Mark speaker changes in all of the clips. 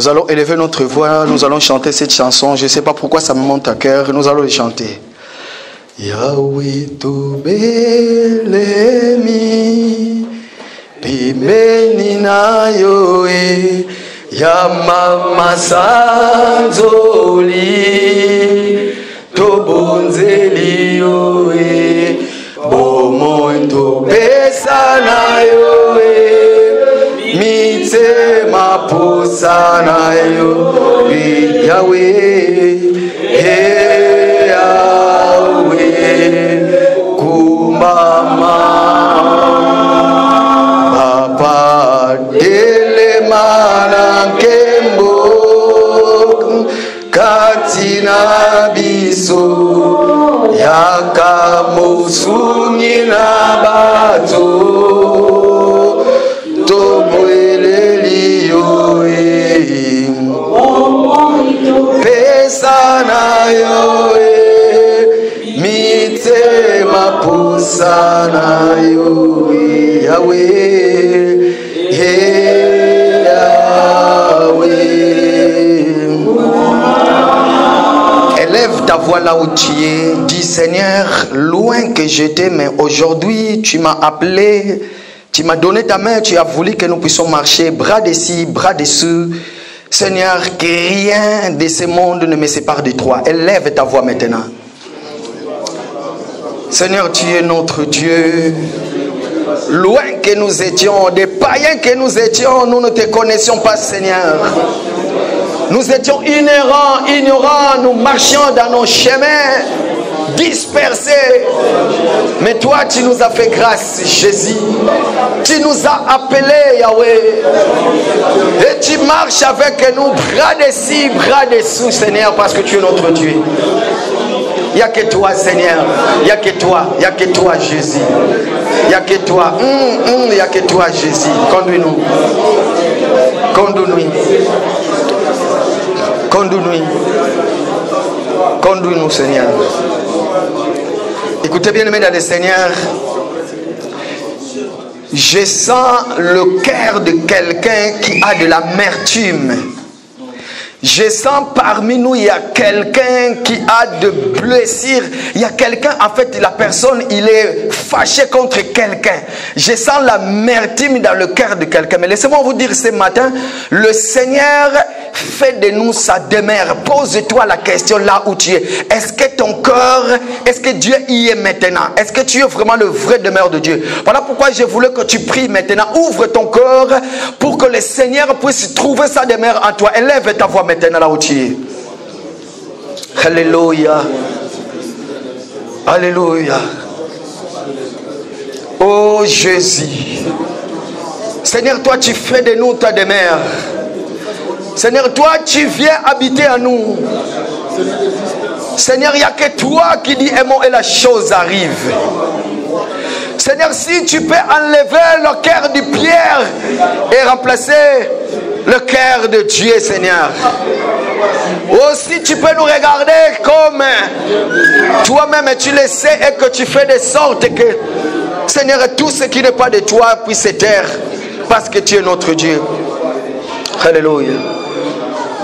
Speaker 1: Nous allons élever notre voix, nous allons chanter cette chanson. Je ne sais pas pourquoi ça me monte à cœur, nous allons le chanter. Yahweh tobelemi, pimeni na yoe, yamama sanzoli, tobonzeli yoe, bomon tobesa na yoe, mitse maposa na yoe, Yahweh, Yahweh, kumama, papa dele manankembo, katina biso, yakamusungi na bato, toboeleli yoe, pesa na yoe, mitse mapusa na yoe, Yahweh, Yahweh. Élève ta voix là où tu es, dis Seigneur, loin que j'étais, mais aujourd'hui tu m'as appelé, tu m'as donné ta main, tu as voulu que nous puissions marcher, bras dessus, bras dessous. Seigneur, que rien de ce monde ne me sépare de toi. Élève ta voix maintenant. Seigneur, tu es notre Dieu. Loin que nous étions, des païens que nous étions, nous ne te connaissions pas, Seigneur. Nous étions ignorants, nous marchions dans nos chemins, dispersés. Mais toi, tu nous as fait grâce, Jésus. Tu nous as appelés, Yahweh. Et tu marches avec nous, bras dessus, bras dessous, Seigneur, parce que tu es notre Dieu. Il n'y a que toi, Seigneur. Il n'y a que toi. Il n'y a que toi, Jésus. Il n'y a que toi. Il n'y a que toi, Jésus. Conduis-nous. Conduis-nous. Conduis-nous. Conduis-nous, Seigneur. Écoutez bien, mes dans le Seigneur. Je sens le cœur de quelqu'un qui a de l'amertume. Je sens parmi nous, il y a quelqu'un qui a de blessures. Il y a quelqu'un, en fait, la personne, il est fâché contre quelqu'un. Je sens l'amertume dans le cœur de quelqu'un. Mais laissez-moi vous dire ce matin, le Seigneur fait de nous sa demeure. Pose-toi la question là où tu es. Est-ce que ton cœur, est-ce que Dieu y est maintenant? Est-ce que tu es vraiment le vrai demeure de Dieu? Voilà pourquoi je voulais que tu pries maintenant. Ouvre ton cœur pour que le Seigneur puisse trouver sa demeure en toi. Élève ta voix maintenant là où tu es. Alléluia. Alléluia. Oh Jésus. Seigneur, toi tu fais de nous ta demeure. Seigneur, toi tu viens habiter en nous. Seigneur, il n'y a que toi qui dis un mot et la chose arrive. Seigneur, si tu peux enlever le cœur de Pierre et remplacer le cœur de Dieu, Seigneur. Aussi tu peux nous regarder comme toi-même tu le sais et que tu fais de sorte que, Seigneur, tout ce qui n'est pas de toi puisse se taire parce que tu es notre Dieu. Alléluia.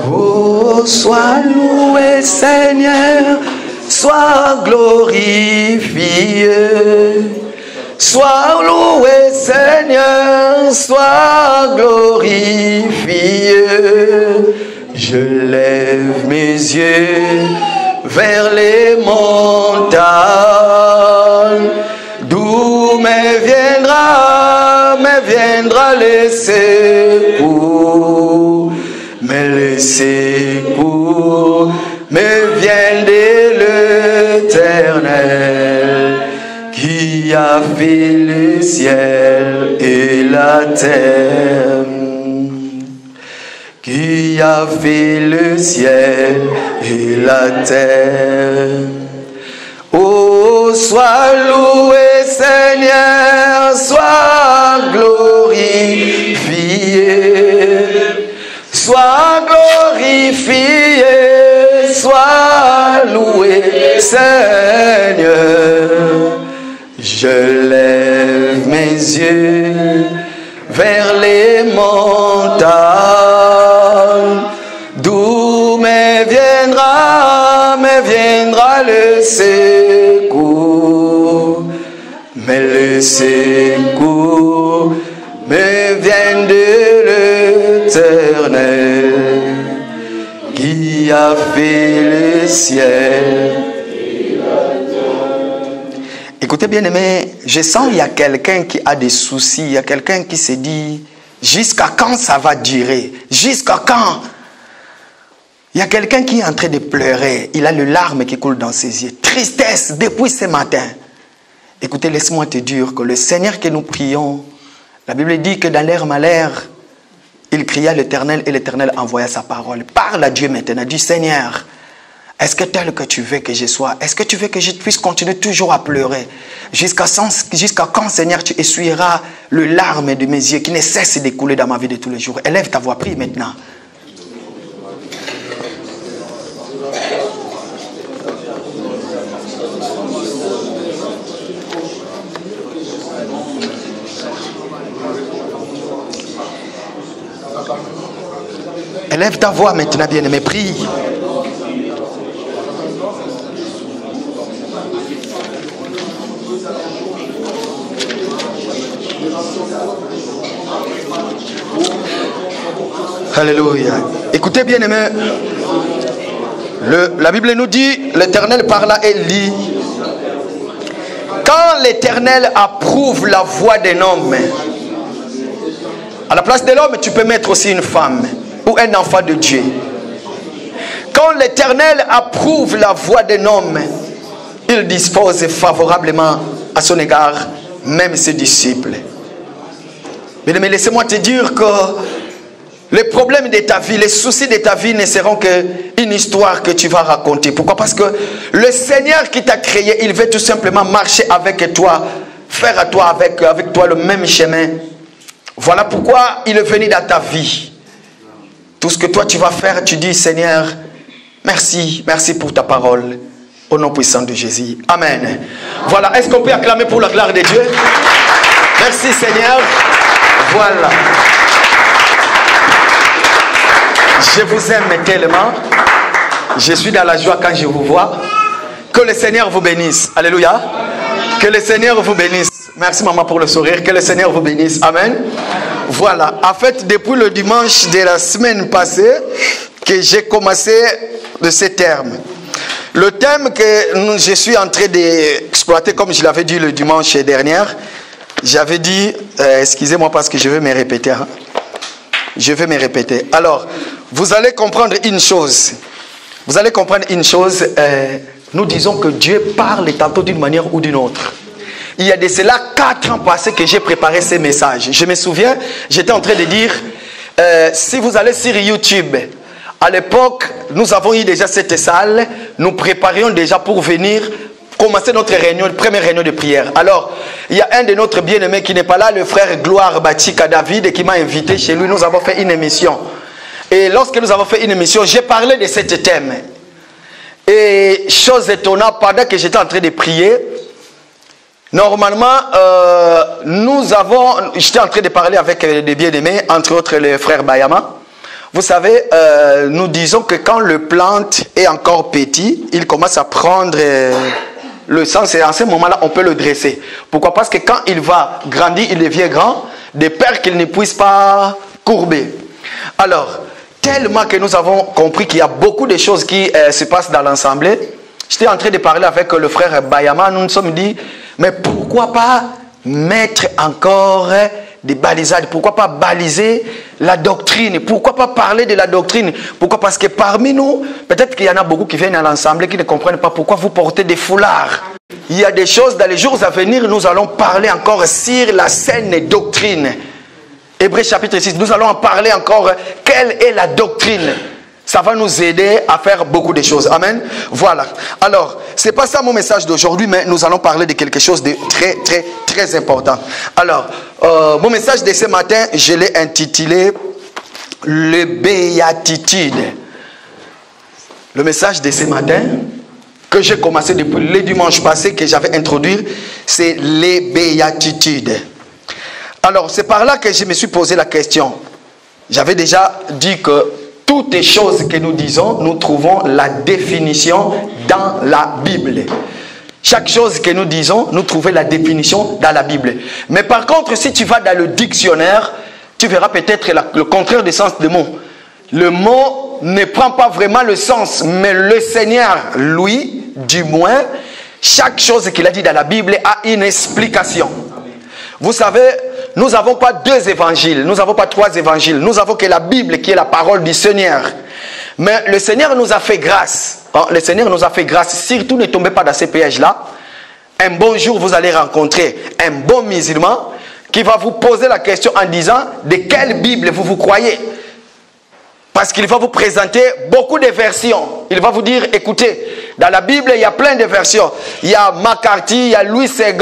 Speaker 1: Oh, sois loué, Seigneur, sois glorifié. Sois loué, Seigneur, sois glorifié. Je lève mes yeux vers les montagnes, d'où me viendra le secours. Mais le secours me vient de l'Éternel, qui a fait le ciel et la terre. Qui a fait le ciel et la terre. Oh, sois loué, Seigneur, sois glorifié. Sois glorifié, sois loué, Seigneur. Je lève mes yeux vers les montagnes, Le secours me vient de l'Éternel qui a fait le ciel. Écoutez bien aimé, je sens qu'il y a quelqu'un qui a des soucis, il y a quelqu'un qui se dit jusqu'à quand ça va durer? Jusqu'à quand? Il y a quelqu'un qui est en train de pleurer, il a les larmes qui coulent dans ses yeux, tristesse depuis ce matin. Écoutez, laisse-moi te dire que le Seigneur que nous prions, la Bible dit que dans leur malheur, il cria à l'Éternel et l'Éternel envoya sa parole. Parle à Dieu maintenant, dis Seigneur, est-ce que tel que tu veux que je sois? Est-ce que tu veux que je puisse continuer toujours à pleurer? Jusqu'à quand, Seigneur, tu essuieras le larme de mes yeux qui ne cesse d'écouler dans ma vie de tous les jours? Élève ta voix, prie maintenant. Élève ta voix maintenant, bien-aimé, prie. Alléluia. Écoutez bien aimé, la Bible nous dit, l'Éternel parla et dit, quand l'Éternel approuve la voix d'un homme, à la place de l'homme, tu peux mettre aussi une femme ou un enfant de Dieu. Quand l'Éternel approuve la voix d'un homme, il dispose favorablement à son égard, même ses disciples. Mais laissez-moi te dire que les problèmes de ta vie, les soucis de ta vie ne seront qu'une histoire que tu vas raconter. Pourquoi? Parce que le Seigneur qui t'a créé, il veut tout simplement marcher avec toi, faire à toi avec toi le même chemin. Voilà pourquoi il est venu dans ta vie. Tout ce que toi tu vas faire, tu dis Seigneur, merci, merci pour ta parole. Au nom puissant de Jésus. Amen. Voilà, est-ce qu'on peut acclamer pour la gloire de Dieu? Merci Seigneur. Voilà. Je vous aime tellement. Je suis dans la joie quand je vous vois. Que le Seigneur vous bénisse. Alléluia. Que le Seigneur vous bénisse. Merci maman pour le sourire. Que le Seigneur vous bénisse. Amen. Voilà. En fait, depuis le dimanche de la semaine passée, que j'ai commencé de ces termes. Le thème que je suis en train d'exploiter, comme je l'avais dit le dimanche dernier, j'avais dit, excusez-moi parce que je vais me répéter. Hein. Je vais me répéter. Alors, vous allez comprendre une chose. Vous allez comprendre une chose. Nous disons que Dieu parle tantôt d'une manière ou d'une autre. Il y a de cela 4 ans passés que j'ai préparé ces messages. Je me souviens, j'étais en train de dire, si vous allez sur YouTube, à l'époque, nous avons eu déjà cette salle. Nous préparions déjà pour venir commencer notre réunion, première réunion de prière. Alors, il y a un de notre bien-aimé qui n'est pas là, le frère Gloire Batika David, qui m'a invité chez lui. Nous avons fait une émission. Et lorsque nous avons fait une émission, j'ai parlé de ce thème. Et chose étonnante, pendant que j'étais en train de prier, normalement, j'étais en train de parler avec des bien-aimés, entre autres le frère Bayama. Vous savez, nous disons que quand le plante est encore petit, il commence à prendre le sens et à ce moment-là, on peut le dresser. Pourquoi? Parce que quand il va grandir, il devient grand, de peur qu'il ne puisse pas courber. Alors, tellement que nous avons compris qu'il y a beaucoup de choses qui se passent dans l'assemblée, j'étais en train de parler avec le frère Bayama, nous nous sommes dit, mais pourquoi pas mettre encore des balisades? Pourquoi pas baliser la doctrine? Pourquoi pas parler de la doctrine? Pourquoi? Parce que parmi nous, peut-être qu'il y en a beaucoup qui viennent à l'assemblée qui ne comprennent pas pourquoi vous portez des foulards. Il y a des choses, dans les jours à venir, nous allons parler encore sur la saine doctrine. Hébreux chapitre 6, nous allons en parler encore. Quelle est la doctrine? Ça va nous aider à faire beaucoup de choses. Amen. Voilà. Alors, ce n'est pas ça mon message d'aujourd'hui, mais nous allons parler de quelque chose de très, très, très important. Alors, mon message de ce matin, je l'ai intitulé « Le béatitude ». Le message de ce matin, que j'ai commencé depuis le dimanche passé, que j'avais introduit, c'est les béatitudes. Alors, c'est par là que je me suis posé la question. J'avais déjà dit que toutes les choses que nous disons, nous trouvons la définition dans la Bible. Chaque chose que nous disons, nous trouvons la définition dans la Bible. Mais par contre, si tu vas dans le dictionnaire, tu verras peut-être le contraire du sens du mot. Le mot ne prend pas vraiment le sens, mais le Seigneur, lui, du moins, chaque chose qu'il a dit dans la Bible a une explication. Vous savez, nous n'avons pas 2 évangiles, nous n'avons pas 3 évangiles, nous avons que la Bible qui est la parole du Seigneur. Mais le Seigneur nous a fait grâce. Le Seigneur nous a fait grâce. Surtout ne tombez pas dans ces pièges-là. Un bon jour, vous allez rencontrer un bon musulman qui va vous poser la question en disant de quelle Bible vous croyez. Parce qu'il va vous présenter beaucoup de versions. Il va vous dire, écoutez, dans la Bible, il y a plein de versions. Il y a McCarthy, il y a Louis II,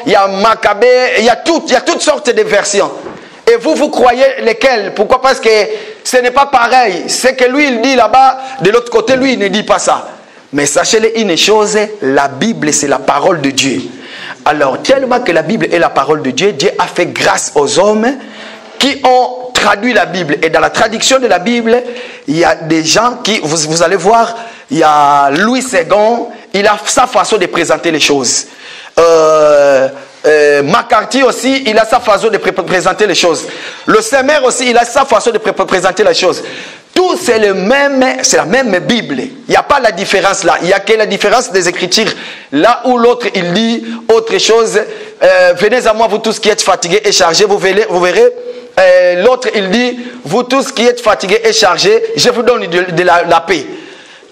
Speaker 1: il y a Maccabée, il y a toutes sortes de versions. Et vous croyez lesquelles? Pourquoi? Parce que ce n'est pas pareil. Ce que lui, il dit là-bas, de l'autre côté, lui, il ne dit pas ça. Mais sachez-le une chose, la Bible, c'est la parole de Dieu. Alors, tellement que la Bible est la parole de Dieu, Dieu a fait grâce aux hommes qui ont traduit la Bible. Et dans la traduction de la Bible, il y a des gens qui, vous allez voir, il y a Louis II, il a sa façon de présenter les choses. McCarthy aussi, il a sa façon de présenter les choses. Le Semer aussi, il a sa façon de présenter les choses. Tout c'est la même Bible. Il n'y a pas la différence là. Il n'y a que la différence des Écritures. Là où l'autre il dit autre chose. Venez à moi vous tous qui êtes fatigués et chargés. Vous verrez. L'autre il dit vous tous qui êtes fatigués et chargés, je vous donne de la paix.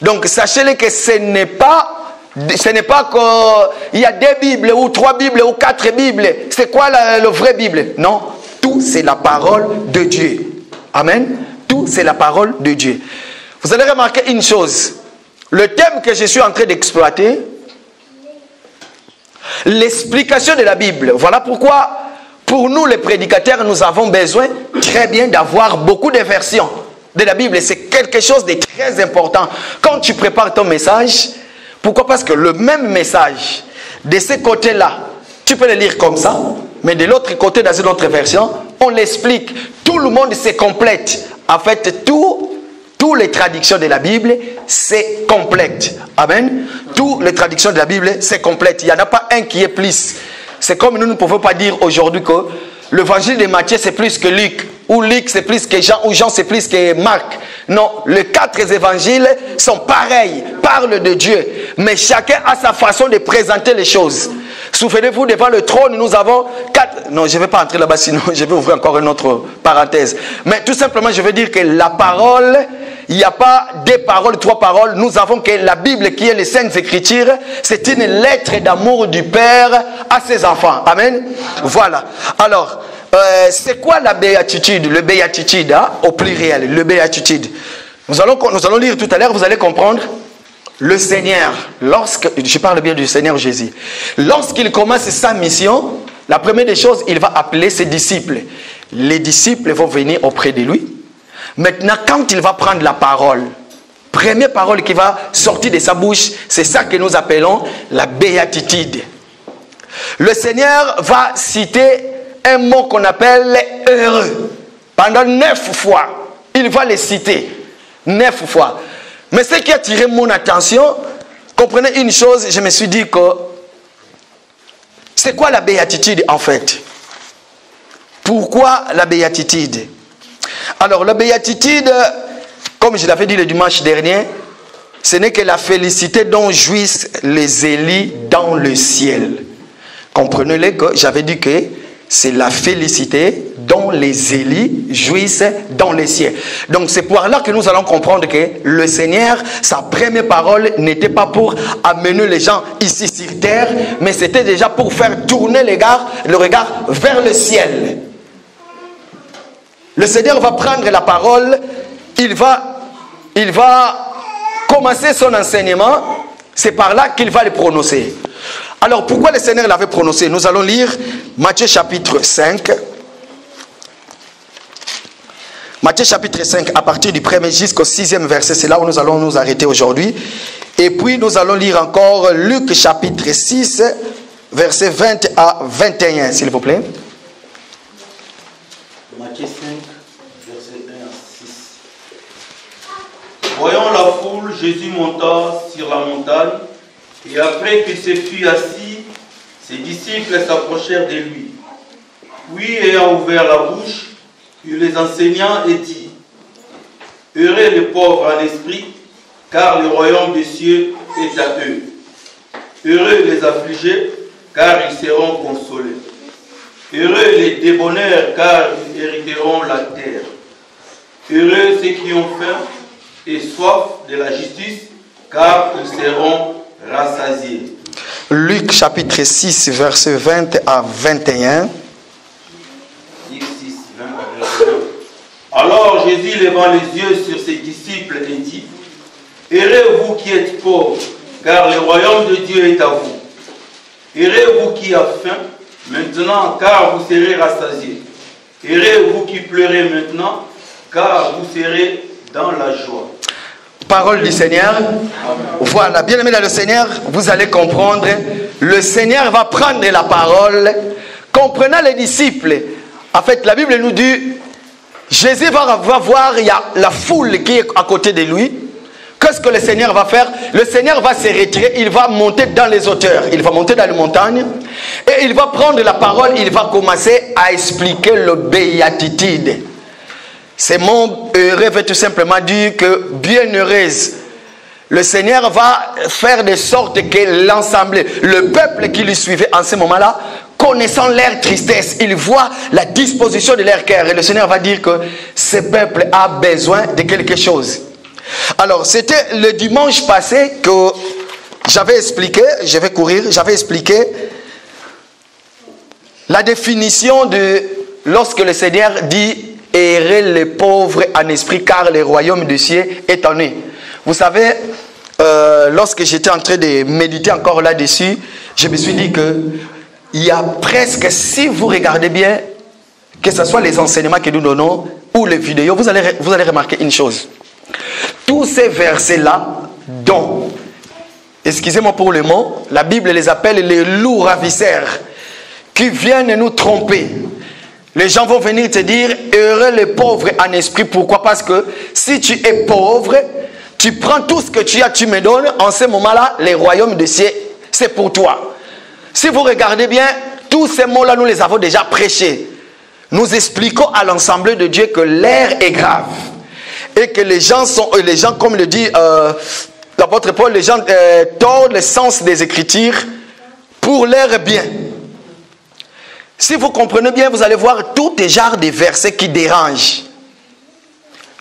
Speaker 1: Donc sachez-le que ce n'est pas qu'il y a 2 Bibles ou 3 Bibles ou 4 Bibles. C'est quoi le vrai Bible? Non, tout c'est la parole de Dieu. Amen. Tout c'est la parole de Dieu. Vous allez remarquer une chose. Le thème que je suis en train d'exploiter, l'explication de la Bible. Voilà pourquoi, pour nous les prédicateurs, nous avons besoin très bien d'avoir beaucoup de versions de la Bible. C'est quelque chose de très important. Quand tu prépares ton message, pourquoi? Parce que le même message, de ce côté-là, tu peux le lire comme ça, mais de l'autre côté, dans une autre version, on l'explique. Tout le monde se complète. En fait, toutes les traductions de la Bible, c'est complète. Amen. Toutes les traductions de la Bible, c'est complète. Il n'y en a pas un qui est plus. C'est comme nous ne pouvons pas dire aujourd'hui que l'évangile de Matthieu, c'est plus que Luc. Ou Luc, c'est plus que Jean. Ou Jean, c'est plus que Marc. Non, les 4 évangiles sont pareils, parlent de Dieu. Mais chacun a sa façon de présenter les choses. Souvenez-vous, devant le trône, nous avons 4... Non, je ne vais pas entrer là-bas, sinon je vais ouvrir encore une autre parenthèse. Mais tout simplement, je veux dire que la parole, il n'y a pas 2 paroles, 3 paroles. Nous avons que la Bible, qui est les Saintes Écritures, c'est une lettre d'amour du Père à ses enfants. Amen. Voilà. Alors, c'est quoi la béatitude? Le béatitude, hein, au pluriel, le béatitude. Nous allons lire tout à l'heure, vous allez comprendre. Le Seigneur, je parle bien du Seigneur Jésus, lorsqu'il commence sa mission, la première des choses, il va appeler ses disciples. Les disciples vont venir auprès de lui. Maintenant, quand il va prendre la parole, première parole qui va sortir de sa bouche, c'est ça que nous appelons la béatitude. Le Seigneur va citer un mot qu'on appelle heureux. Pendant 9 fois, il va les citer. 9 fois. Mais ce qui a attiré mon attention, comprenez une chose, je me suis dit que c'est quoi la béatitude en fait? Pourquoi la béatitude? Alors la béatitude, comme je l'avais dit le dimanche dernier, ce n'est que la félicité dont jouissent les élus dans le ciel. Comprenez-le que j'avais dit que c'est la félicité dont les élus jouissent dans les cieux. Donc c'est pour là que nous allons comprendre que le Seigneur, sa première parole n'était pas pour amener les gens ici sur terre, mais c'était déjà pour faire tourner le regard vers le ciel. Le Seigneur va prendre la parole, il va commencer son enseignement, c'est par là qu'il va le prononcer. Alors pourquoi le Seigneur l'avait prononcé? Nous allons lire Matthieu chapitre 5. Matthieu chapitre 5, à partir du 1er jusqu'au 6e verset, c'est là où nous allons nous arrêter aujourd'hui. Et puis nous allons lire encore Luc chapitre 6, verset 20 à 21, s'il vous plaît.
Speaker 2: Matthieu 5, verset 1 à 6. Voyant la foule, Jésus monta sur la montagne Et après qu'il se fut assis, ses disciples s'approchèrent de lui. Puis, ayant ouvert la bouche, il les enseigna et dit, « Heureux les pauvres en esprit, car le royaume des cieux est à eux. Heureux les affligés, car ils seront consolés. Heureux les débonneurs, car ils hériteront la terre. Heureux ceux qui ont faim et soif de la justice, car ils seront rassasiés. »
Speaker 1: Luc chapitre 6, verset 20 à 21.
Speaker 2: Luc 6, 20 à 21. Alors Jésus, levant les yeux sur ses disciples, et dit, « Heureux vous qui êtes pauvres, car le royaume de Dieu est à vous. Heureux vous qui avez faim, maintenant, car vous serez rassasiés. Heureux vous qui pleurez maintenant, car vous serez dans la joie. »
Speaker 1: Parole du Seigneur. Voilà, bien aimé dans le Seigneur, vous allez comprendre. Le Seigneur va prendre la parole. Comprenant les disciples, en fait, la Bible nous dit, Jésus va voir, il y a la foule qui est à côté de lui. Qu'est-ce que le Seigneur va faire? Le Seigneur va se retirer, il va monter dans les hauteurs, il va monter dans les montagnes et il va prendre la parole, il va commencer à expliquer le béatitude. Ces mots heureux veut tout simplement dire que bienheureuse. Le Seigneur va faire de sorte que l'ensemble, le peuple qui lui suivait en ce moment-là, connaissant leur tristesse, il voit la disposition de leur cœur. Et le Seigneur va dire que ce peuple a besoin de quelque chose. Alors, c'était le dimanche passé que j'avais expliqué, j'avais expliqué la définition de lorsque le Seigneur dit « Heureux les pauvres en esprit, car le royaume des cieux est en eux ». Vous savez, lorsque j'étais en train de méditer encore là-dessus, je me suis dit que il y a presque, si vous regardez bien, que ce soit les enseignements que nous donnons ou les vidéos, vous allez remarquer une chose. Tous ces versets-là, dont, excusez-moi pour le mot, la Bible les appelle les loups ravisseurs, qui viennent nous tromper. Les gens vont venir te dire, heureux les pauvres en esprit. Pourquoi? Parce que si tu es pauvre, tu prends tout ce que tu as, tu me donnes. En ce moment-là, les royaumes des cieux, c'est pour toi. Si vous regardez bien, tous ces mots-là, nous les avons déjà prêchés. Nous expliquons à l'ensemble de Dieu que l'air est grave. Et que les gens, comme le dit l'apôtre Paul, les gens tordent le sens des Écritures pour leur bien. Si vous comprenez bien, vous allez voir tout les genres de versets qui dérangent.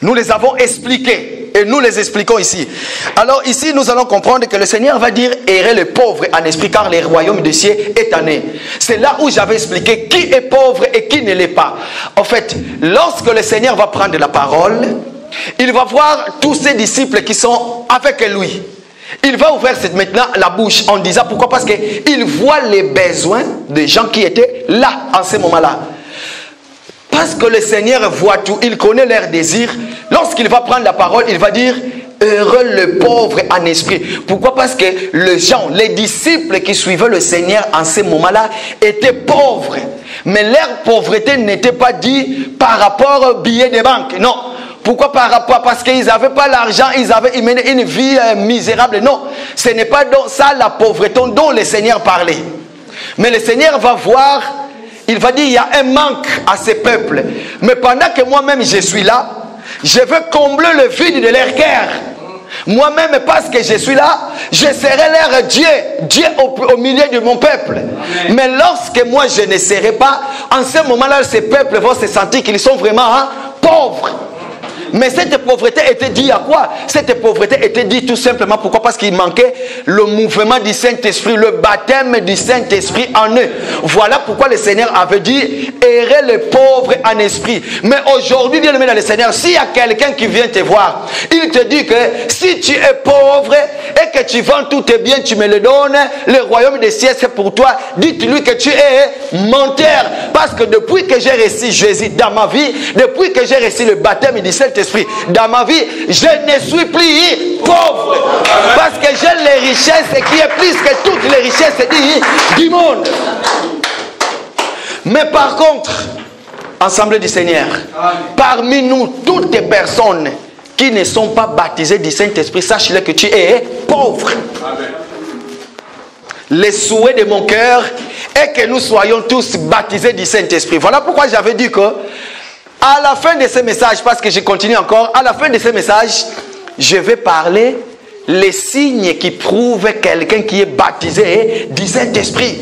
Speaker 1: Nous les avons expliqués et nous les expliquons ici. Alors ici, nous allons comprendre que le Seigneur va dire « Heureux les pauvres en esprit, car le royaume des cieux est en eux ». C'est là où j'avais expliqué qui est pauvre et qui ne l'est pas. En fait, lorsque le Seigneur va prendre la parole, il va voir tous ses disciples qui sont avec lui. Il va ouvrir maintenant la bouche en disant pourquoi? Parce qu'il voit les besoins des gens qui étaient là en ce moment-là. Parce que le Seigneur voit tout, il connaît leurs désirs. Lorsqu'il va prendre la parole, il va dire heureux le pauvre en esprit. Pourquoi? Parce que les disciples qui suivaient le Seigneur en ce moment-là étaient pauvres. Mais leur pauvreté n'était pas due par rapport au billet de banque. Non. Pourquoi? Parce qu'ils n'avaient pas l'argent, ils menaient une vie misérable. Non, ce n'est pas ça la pauvreté dont le Seigneur parlait. Mais le Seigneur va voir, il va dire il y a un manque à ce peuple. Mais pendant que moi-même je suis là, je veux combler le vide de leur cœur. Moi-même, parce que je suis là, je serai leur Dieu, Dieu au milieu de mon peuple. Amen. Mais lorsque moi je ne serai pas, en ce moment-là, ces peuples vont se sentir qu'ils sont vraiment pauvres. Mais cette pauvreté était due à quoi? Cette pauvreté était due tout simplement pourquoi? Parce qu'il manquait le mouvement du Saint-Esprit, le baptême du Saint-Esprit en eux. Voilà pourquoi le Seigneur avait dit heureux les pauvres en esprit. Mais aujourd'hui, bien aimé dans le Seigneur, s'il y a quelqu'un qui vient te voir, il te dit que si tu es pauvre et que tu vends tous tes biens, tu me les donnes, le royaume des cieux c'est pour toi. Dites-lui que tu es menteur. Parce que depuis que j'ai reçu Jésus dans ma vie, depuis que j'ai reçu le baptême du Saint-Esprit dans ma vie, je ne suis plus pauvre. Parce que j'ai les richesses qui est plus que toutes les richesses du monde. Mais par contre, Assemblée du Seigneur, parmi nous, toutes les personnes qui ne sont pas baptisées du Saint-Esprit, sache-le que tu es pauvre. le souhait de mon cœur est que nous soyons tous baptisés du Saint-Esprit. Voilà pourquoi j'avais dit que, à la fin de ce message, parce que je continue encore, à la fin de ce message, je vais parler les signes qui prouvent quelqu'un qui est baptisé du Saint-Esprit.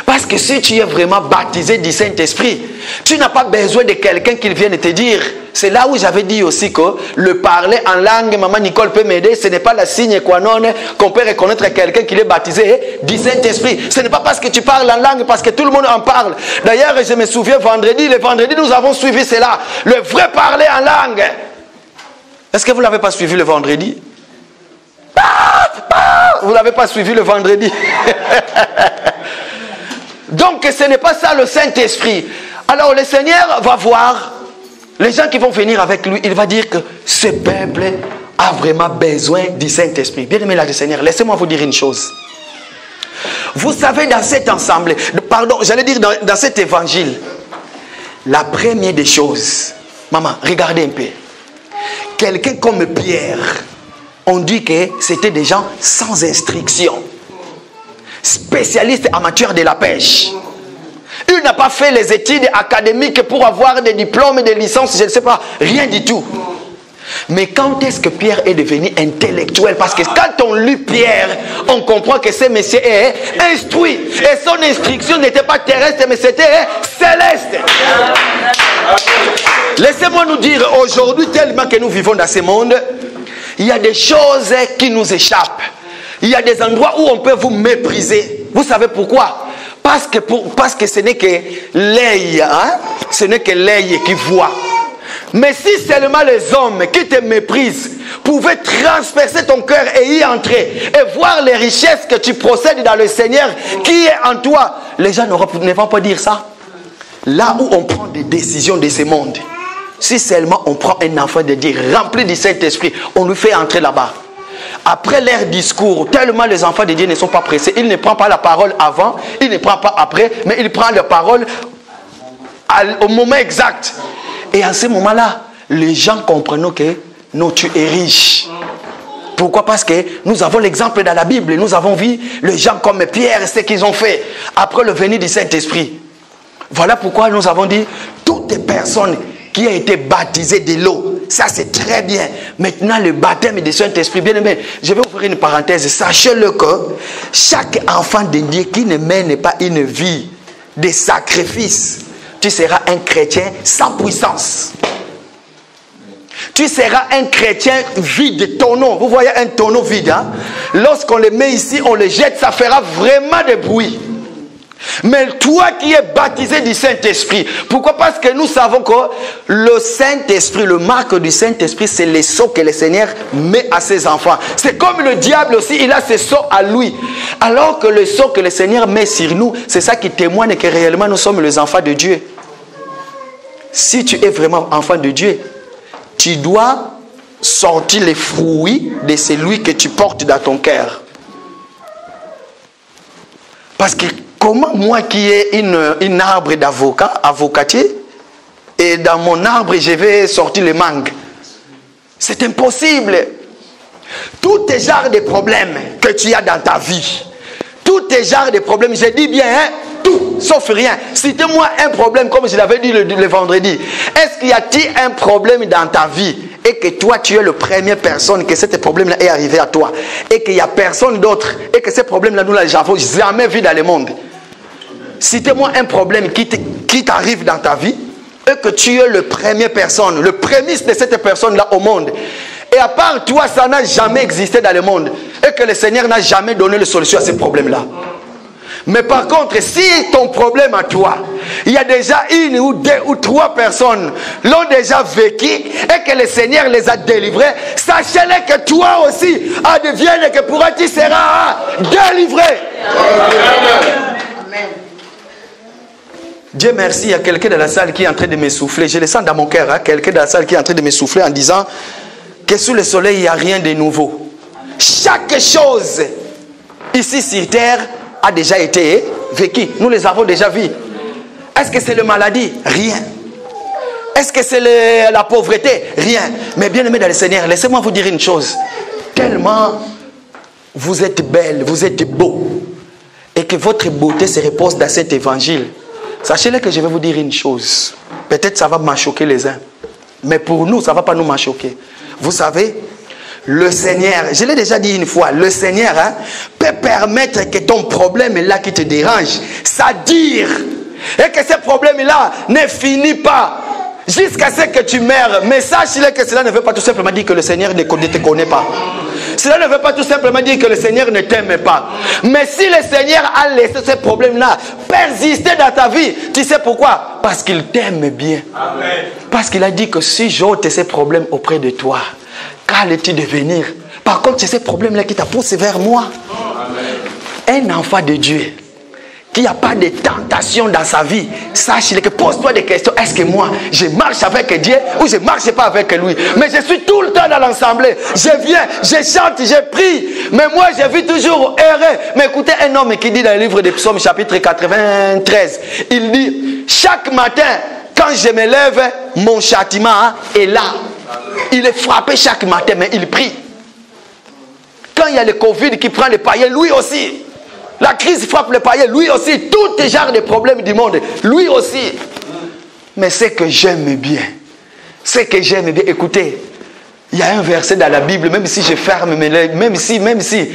Speaker 1: Parce que si tu es vraiment baptisé du Saint-Esprit, tu n'as pas besoin de quelqu'un qui vienne te dire. C'est là où j'avais dit aussi que le parler en langue, maman Nicole peut m'aider, ce n'est pas le signe qua non qu'on peut reconnaître quelqu'un qui est baptisé du Saint-Esprit. Ce n'est pas parce que tu parles en langue, parce que tout le monde en parle. D'ailleurs, je me souviens le vendredi, nous avons suivi cela. Le vrai parler en langue. Est-ce que vous ne l'avez pas suivi le vendredi? Vous ne l'avez pas suivi le vendredi. Donc ce n'est pas ça le Saint-Esprit. Alors le Seigneur va voir les gens qui vont venir avec lui. Il va dire que ce peuple a vraiment besoin du Saint-Esprit. Bien aimé le Seigneur, laissez-moi vous dire une chose. Vous savez, dans cet ensemble, j'allais dire dans cet évangile, la première des choses, maman, regardez un peu. Quelqu'un comme Pierre, on dit que c'était des gens sans instruction. Spécialiste amateur de la pêche. Il n'a pas fait les études académiques pour avoir des diplômes, des licences, je ne sais pas, rien du tout. Mais quand est-ce que Pierre est devenu intellectuel? Parce que quand on lit Pierre, on comprend que ce monsieur est instruit. Et son instruction n'était pas terrestre, mais c'était céleste. Laissez-moi nous dire, aujourd'hui, tellement que nous vivons dans ce monde, il y a des choses qui nous échappent. Il y a des endroits où on peut vous mépriser. Vous savez pourquoi? Parce que ce n'est que l'œil, ce n'est que l'œil qui voit. Mais si seulement les hommes qui te méprisent pouvaient transpercer ton cœur et y entrer et voir les richesses que tu possèdes dans le Seigneur qui est en toi, les gens ne vont pas dire ça. Là où on prend des décisions de ce monde, si seulement on prend un enfant de Dieu rempli du Saint-Esprit, on lui fait entrer là-bas. Après leur discours, tellement les enfants de Dieu ne sont pas pressés, ils ne prennent pas la parole avant, ils ne prennent pas après, mais ils prennent la parole au moment exact. Et à ce moment-là, les gens comprennent que non, tu es riche. Pourquoi? Parce que nous avons l'exemple dans la Bible. Nous avons vu les gens comme Pierre, ce qu'ils ont fait après le venir du Saint-Esprit. Voilà pourquoi nous avons dit, toutes les personnes qui ont été baptisées de l'eau, ça c'est très bien. Maintenant, le baptême du Saint-Esprit, bien aimé, je vais ouvrir une parenthèse. Sachez-le que chaque enfant de Dieu qui ne mène pas une vie de sacrifice, tu seras un chrétien sans puissance. Tu seras un chrétien vide, tonneau. Vous voyez un tonneau vide, hein? Lorsqu'on le met ici, on le jette, ça fera vraiment de bruit. Mais toi qui es baptisé du Saint-Esprit, pourquoi? Parce que nous savons que le Saint-Esprit, le marque du Saint-Esprit, c'est les sceaux que le Seigneur met à ses enfants. C'est comme le diable aussi, il a ses sceaux à lui. Alors que le sceau que le Seigneur met sur nous, c'est ça qui témoigne que réellement nous sommes les enfants de Dieu. Si tu es vraiment enfant de Dieu, tu dois sortir les fruits de celui que tu portes dans ton cœur. Parce que comment moi qui ai une arbre avocatier, et dans mon arbre je vais sortir les mangues? C'est impossible. Tous tes genres de problèmes que tu as dans ta vie, tous tes genres de problèmes, je dis bien, hein, tout, sauf rien. Citez-moi un problème comme je l'avais dit le vendredi. Est-ce qu'il y a-t-il un problème dans ta vie et que toi tu es la première personne que ce problème-là est arrivé à toi et qu'il n'y a personne d'autre et que ce problème-là nous n'avons jamais vu dans le monde? Citez-moi un problème qui t'arrive dans ta vie et que tu es la première personne, le prémisse de cette personne-là au monde. Et à part toi, ça n'a jamais existé dans le monde. Et que le Seigneur n'a jamais donné la solution à ce problème-là. Mais par contre, si ton problème à toi, il y a déjà une ou deux ou trois personnes l'ont déjà vécu et que le Seigneur les a délivrés, sachez-le que toi aussi, advienne que pourra tu seras délivré. Amen. Dieu merci, il y a quelqu'un dans la salle qui est en train de me souffler. Je le sens dans mon cœur, hein? Quelqu'un dans la salle qui est en train de me souffler en disant que sous le soleil, il n'y a rien de nouveau. Chaque chose ici sur terre a déjà été vécu. Nous les avons déjà vus. Est-ce que c'est la maladie? Rien. Est-ce que c'est la pauvreté? Rien. Mais bien aimé dans le Seigneur, laissez-moi vous dire une chose. Tellement vous êtes belle, vous êtes beau. et que votre beauté se repose dans cet évangile, sachez-le que je vais vous dire une chose. Peut-être ça va m'achoquer les uns, mais pour nous, ça ne va pas nous m'achoquer. Vous savez, le Seigneur, je l'ai déjà dit une fois, le Seigneur peut permettre que ton problème là qui te dérange, ça dure. Et que ce problème-là ne finit pas jusqu'à ce que tu meurs. Mais sache-le que cela ne veut pas tout simplement dire que le Seigneur ne te connaît pas. Cela ne veut pas tout simplement dire que le Seigneur ne t'aime pas. Mais si le Seigneur a laissé ce problème-là persister dans ta vie, tu sais pourquoi? Parce qu'il t'aime bien. Amen. Parce qu'il a dit que si j'ôte ces problèmes auprès de toi, qu'allais-tu devenir? Par contre, c'est ces problèmes-là qui t'a poussé vers moi. Amen. Un enfant de Dieu qui n'a pas de tentation dans sa vie, sache-le que pose-toi des questions. Est-ce que moi, je marche avec Dieu ou je ne marche pas avec lui? Mais je suis tout le temps dans l'assemblée. Je viens, je chante, je prie. Mais moi, je vis toujours erré. Mais écoutez un homme qui dit dans le livre des Psaumes, chapitre 93, il dit, chaque matin, quand je me lève, mon châtiment est là. Il est frappé chaque matin, mais il prie. Quand il y a le Covid qui prend les païens, lui aussi. La crise frappe les païens, lui aussi. Tous les genres de problèmes du monde, lui aussi. Mais c'est que j'aime bien. C'est que j'aime bien. Écoutez, il y a un verset dans la Bible, même si je ferme mes lèvres, même si.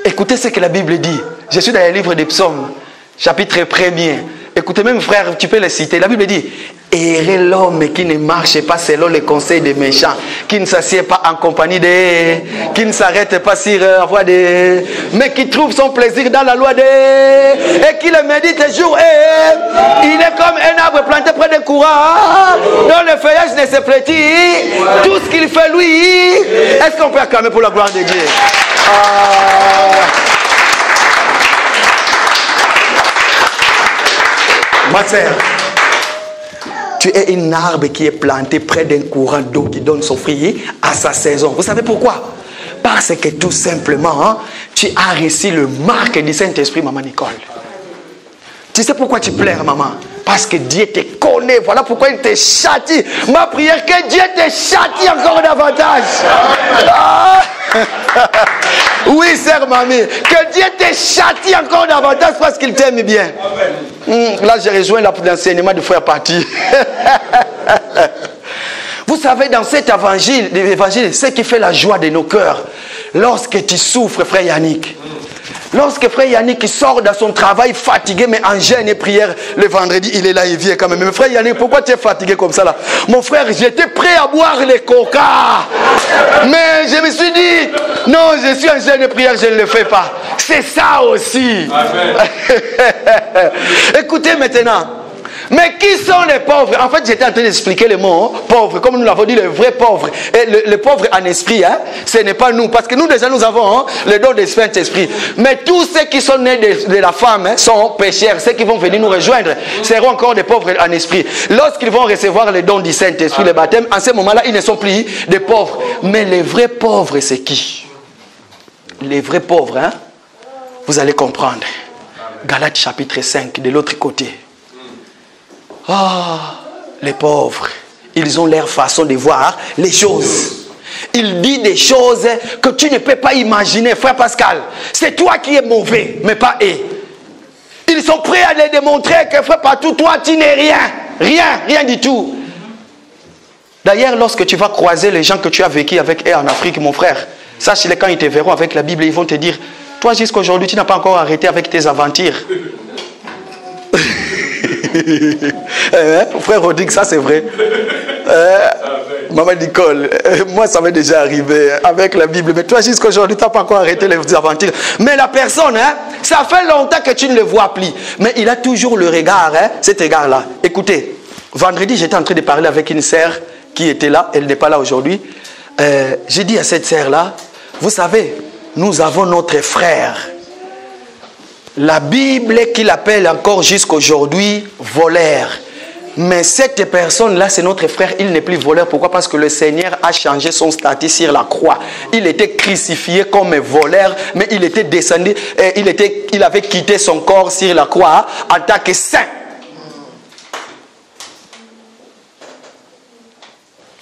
Speaker 1: Écoutez ce que la Bible dit. Je suis dans le livre des Psaumes, chapitre 1er. Écoutez, même frère, tu peux le citer. La Bible dit, errez l'homme qui ne marche pas selon les conseils des méchants, qui ne s'assied pas en compagnie des, qui ne s'arrête pas sur la voie des, mais qui trouve son plaisir dans la loi des, et qui le médite jour et il est comme un arbre planté près d'un courant, dont le feuillage ne se flétrit, tout ce qu'il fait lui. Est-ce qu'on peut acclamer pour la gloire de Dieu? Ma sœur, tu es un arbre qui est planté près d'un courant d'eau qui donne son fruit à sa saison. Vous savez pourquoi? Parce que tout simplement, tu as reçu le marque du Saint-Esprit, maman Nicole. Tu sais pourquoi tu pleures, maman? Parce que Dieu te connaît. Voilà pourquoi il te châtie. Ma prière, que Dieu te châtie encore davantage. Oui, sœur mamie, que Dieu te châtie encore davantage parce qu'il t'aime bien. Là, j'ai rejoint l'enseignement de frère Paty. Vous savez, dans cet évangile, ce qui fait la joie de nos cœurs, lorsque tu souffres, frère Yannick, lorsque frère Yannick sort de son travail fatigué, mais en jeûne et prière, le vendredi, il est là, il vient quand même. Mais frère Yannick, pourquoi tu es fatigué comme ça là? Mon frère, j'étais prêt à boire les coca. Mais je me suis dit, non, je suis en jeûne et prière, je ne le fais pas. C'est ça aussi. Écoutez maintenant. Mais qui sont les pauvres? En fait, j'étais en train d'expliquer le mot pauvre, comme nous l'avons dit, le vrai pauvre. Et le pauvre en esprit, ce n'est pas nous. Parce que nous, déjà, nous avons le don du Saint-Esprit. Mais tous ceux qui sont nés de la femme sont pécheurs. Ceux qui vont venir nous rejoindre seront encore des pauvres en esprit. Lorsqu'ils vont recevoir le don du Saint-Esprit, le baptême, en ce moment-là, ils ne sont plus des pauvres. Mais les vrais pauvres, c'est qui? Les vrais pauvres, vous allez comprendre. Galates chapitre 5, de l'autre côté. Les pauvres, ils ont leur façon de voir les choses. Il dit des choses que tu ne peux pas imaginer, frère Pascal. C'est toi qui es mauvais, mais pas eux. Ils sont prêts à les démontrer que, frère Patou, toi tu n'es rien. Rien du tout. D'ailleurs, lorsque tu vas croiser les gens que tu as vécu avec eux en Afrique, mon frère, sache-le, quand ils te verront avec la Bible, ils vont te dire, toi jusqu'à aujourd'hui, tu n'as pas encore arrêté avec tes aventures. Frère Rodrigue, ça c'est vrai. Maman Nicole, moi ça m'est déjà arrivé avec la Bible. Mais toi jusqu'à aujourd'hui, tu n'as pas encore arrêté les aventures. Mais la personne, ça fait longtemps que tu ne le vois plus. Mais il a toujours le regard, cet regard-là. Écoutez, vendredi, j'étais en train de parler avec une sœur qui était là. Elle n'est pas là aujourd'hui. J'ai dit à cette sœur-là, vous savez, nous avons notre frère. La Bible qu'il appelle encore jusqu'aujourd'hui voleur. Mais cette personne-là, c'est notre frère, il n'est plus voleur. Pourquoi? Parce que le Seigneur a changé son statut sur la croix. Il était crucifié comme voleur, mais il était descendu, il avait quitté son corps sur la croix en tant que saint.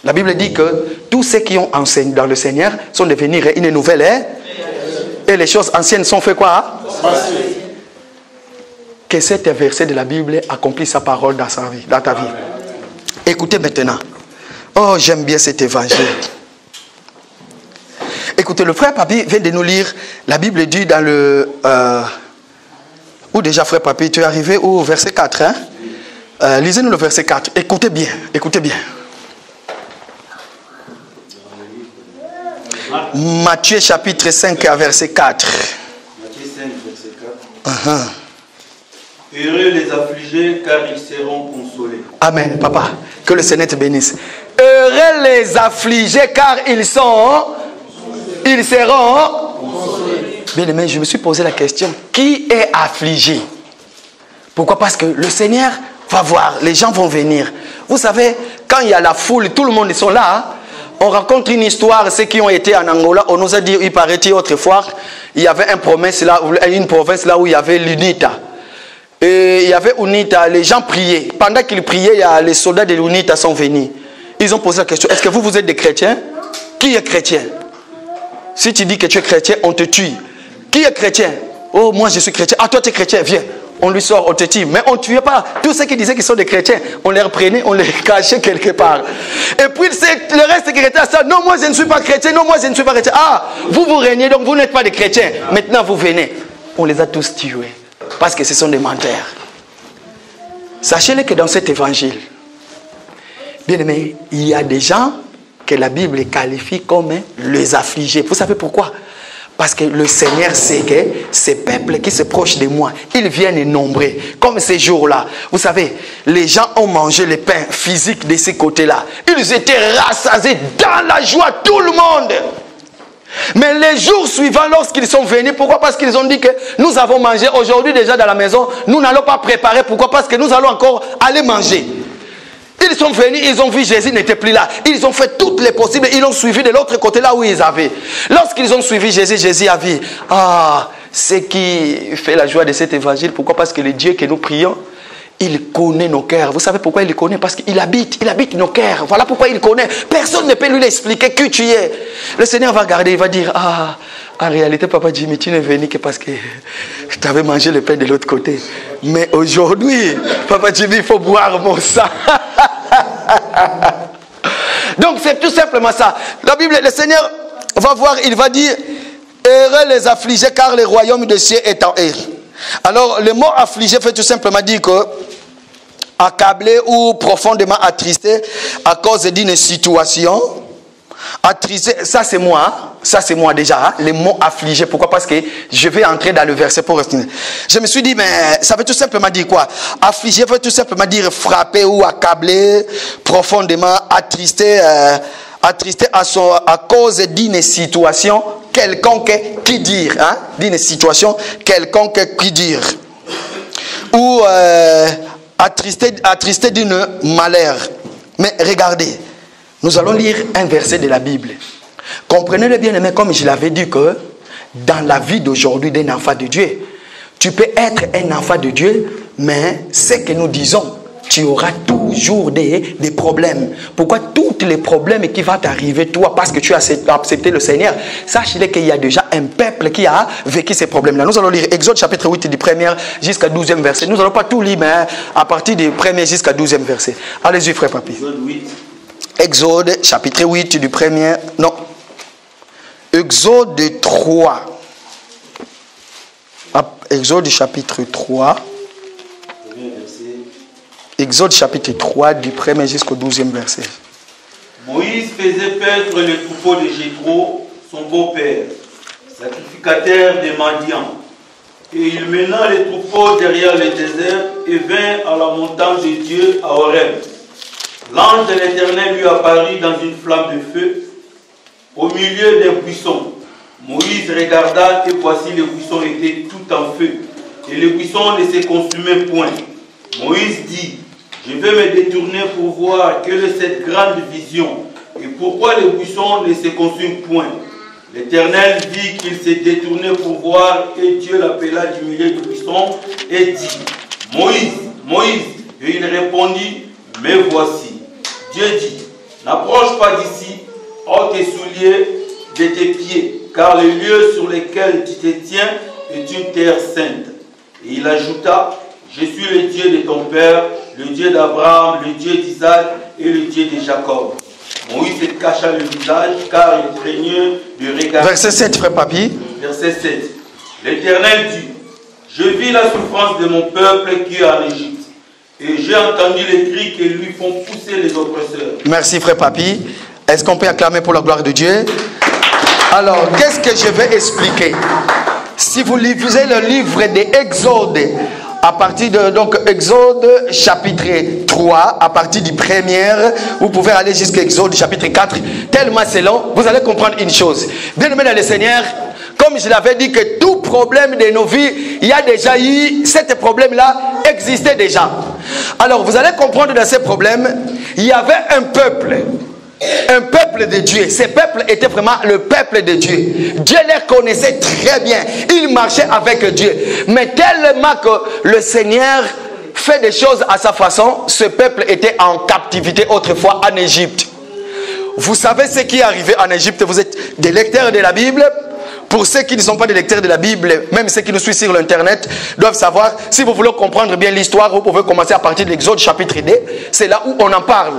Speaker 1: La Bible dit que tous ceux qui ont enseigné dans le Seigneur sont devenus une nouvelle. Et les choses anciennes sont fait quoi? que cet verset de la Bible accomplisse sa parole dans sa vie, dans ta vie. Écoutez maintenant. Oh, j'aime bien cet évangile. Écoutez, le frère Papi vient de nous lire. La Bible dit dans le... où déjà, frère Papi, tu es arrivé au verset 4. Hein? Lisez-nous le verset 4. Écoutez bien, écoutez bien. Matthieu chapitre 5, verset 4.
Speaker 2: Matthieu 5, verset 4. Heureux les affligés, car ils seront consolés.
Speaker 1: Amen, papa. Que le Seigneur te bénisse. Heureux les affligés, car ils seront consolés. Bien aimé, je me suis posé la question, qui est affligé? Pourquoi? Parce que le Seigneur va voir, les gens vont venir. Vous savez, quand il y a la foule, tout le monde est là. Hein? On raconte une histoire, ceux qui ont été en Angola, on nous a dit, il paraît-il autrefois, il y avait une province là où il y avait l'UNITA. Et il y avait UNITA, les gens priaient. Pendant qu'ils priaient, les soldats de l'UNITA sont venus. Ils ont posé la question, est-ce que vous êtes des chrétiens? Qui est chrétien? Si tu dis que tu es chrétien, on te tue. Qui est chrétien? Oh, moi je suis chrétien. Ah, toi tu es chrétien, viens. On lui sort, on te tue. Mais on ne tuait pas. Tous ceux qui disaient qu'ils sont des chrétiens, on les reprenait, on les cachait quelque part. Et puis le reste qui était à ça, non, moi je ne suis pas chrétien, non, moi je ne suis pas chrétien. Ah, vous régnez, donc vous n'êtes pas des chrétiens. Maintenant vous venez. On les a tous tués. Parce que ce sont des menteurs. Sachez-le que dans cet évangile, bien aimé, il y a des gens que la Bible qualifie comme les affligés. Vous savez pourquoi? Parce que le Seigneur sait que ces peuples qui se prochent de moi, ils viennent nombreux. Comme ces jours-là. Vous savez, les gens ont mangé le pain physique de ces côtés-là. Ils étaient rassasiés dans la joie, tout le monde. Mais les jours suivants, lorsqu'ils sont venus, pourquoi? Parce qu'ils ont dit que nous avons mangé aujourd'hui déjà dans la maison. Nous n'allons pas préparer. Pourquoi? Parce que nous allons encore aller manger. Ils sont venus, ils ont vu Jésus n'était plus là. Ils ont fait toutes les possibles. Ils l'ont suivi de l'autre côté là où ils avaient. Lorsqu'ils ont suivi Jésus, Jésus a vu. Ah, ce qui fait la joie de cet évangile. Pourquoi? Parce que le Dieu que nous prions, il connaît nos cœurs. Vous savez pourquoi il les connaît? Parce qu'il habite nos cœurs. Voilà pourquoi il connaît. Personne ne peut lui expliquer qui tu es. Le Seigneur va regarder, il va dire, ah, en réalité, Papa Jimmy, tu n'es venu que parce que tu avais mangé le pain de l'autre côté. Mais aujourd'hui, Papa Jimmy, il faut boire mon sang. Donc c'est tout simplement ça. La Bible, le Seigneur va voir, il va dire, heureux les affligés, car le royaume des cieux est en eux. Alors le mot affligé fait tout simplement dire que accablé ou profondément attristé à cause d'une situation. Attristé, ça c'est moi déjà, hein, les mots affligés. Pourquoi? Parce que je vais entrer dans le verset pour rester. Je me suis dit, mais ça veut tout simplement dire quoi? Affligé veut tout simplement dire frappé ou accablé, profondément attristé, attristé à cause d'une situation quelconque qui dire, hein, d'une situation quelconque qui dire, ou attristé d'une malheur. Mais regardez, nous allons lire un verset de la Bible. Comprenez-le bien, aimé, comme je l'avais dit, que dans la vie d'aujourd'hui d'un enfant de Dieu, tu peux être un enfant de Dieu, mais ce que nous disons, tu auras toujours des problèmes. Pourquoi? Tous les problèmes qui vont t'arriver, toi, parce que tu as accepté le Seigneur, sache-le qu'il y a déjà un peuple qui a vécu ces problèmes-là. Nous allons lire Exode chapitre 8 du 1er jusqu'à 12e verset. Nous n'allons pas tout lire, mais à partir du 1er jusqu'à 12e verset. Allez-y, frère Papi. Exode chapitre 8 du 1er... Non. Exode 3. Exode chapitre 3. Exode chapitre 3 du 1er jusqu'au 12e verset.
Speaker 2: Moïse faisait paître les troupeaux de Jéthro, son beau-père, sacrificateur des Madians. Et il mena les troupeaux derrière le désert et vint à la montagne de Dieu à Horeb. L'ange de l'Éternel lui apparut dans une flamme de feu au milieu des buissons. Moïse regarda et voici les buissons étaient tout en feu et les buissons ne se consumaient point. Moïse dit, je vais me détourner pour voir quelle est cette grande vision et pourquoi les buissons ne se consument point. L'Éternel vit qu'il s'est détourné pour voir et Dieu l'appela du milieu du buisson et dit, Moïse, Moïse. Et il répondit, me voici. Dieu dit, n'approche pas d'ici, ôte tes souliers de tes pieds, car le lieu sur lequel tu te tiens est une terre sainte. Et il ajouta, je suis le Dieu de ton père, le Dieu d'Abraham, le Dieu d'Isaac et le Dieu de Jacob. Moïse se cacha le visage car il craignait de regarder.
Speaker 1: Verset 7, frère Papi.
Speaker 2: Verset 7. L'Éternel dit, je vis la souffrance de mon peuple qui est en Égypte, et j'ai entendu les cris qui lui font pousser les oppresseurs.
Speaker 1: Merci frère Papi. Est-ce qu'on peut acclamer pour la gloire de Dieu? Alors, qu'est-ce que je vais expliquer? Si vous lisez le livre des Exodes, à partir de donc Exode chapitre 3, à partir du premier, vous pouvez aller jusqu'à Exode chapitre 4, tellement c'est long, vous allez comprendre une chose. Bien-aimés dans le Seigneur, comme je l'avais dit que tout problème de nos vies, il y a déjà eu, ce problème-là existait déjà. Alors vous allez comprendre dans ces problèmes, il y avait un peuple de Dieu. Ces peuples étaient vraiment le peuple de Dieu. Dieu les connaissait très bien. Ils marchaient avec Dieu. Mais tellement que le Seigneur fait des choses à sa façon, ce peuple était en captivité autrefois en Égypte. Vous savez ce qui est arrivé en Égypte. Vous êtes des lecteurs de la Bible. Pour ceux qui ne sont pas des lecteurs de la Bible, même ceux qui nous suivent sur l'internet, doivent savoir, si vous voulez comprendre bien l'histoire, vous pouvez commencer à partir de l'Exode chapitre 2. C'est là où on en parle.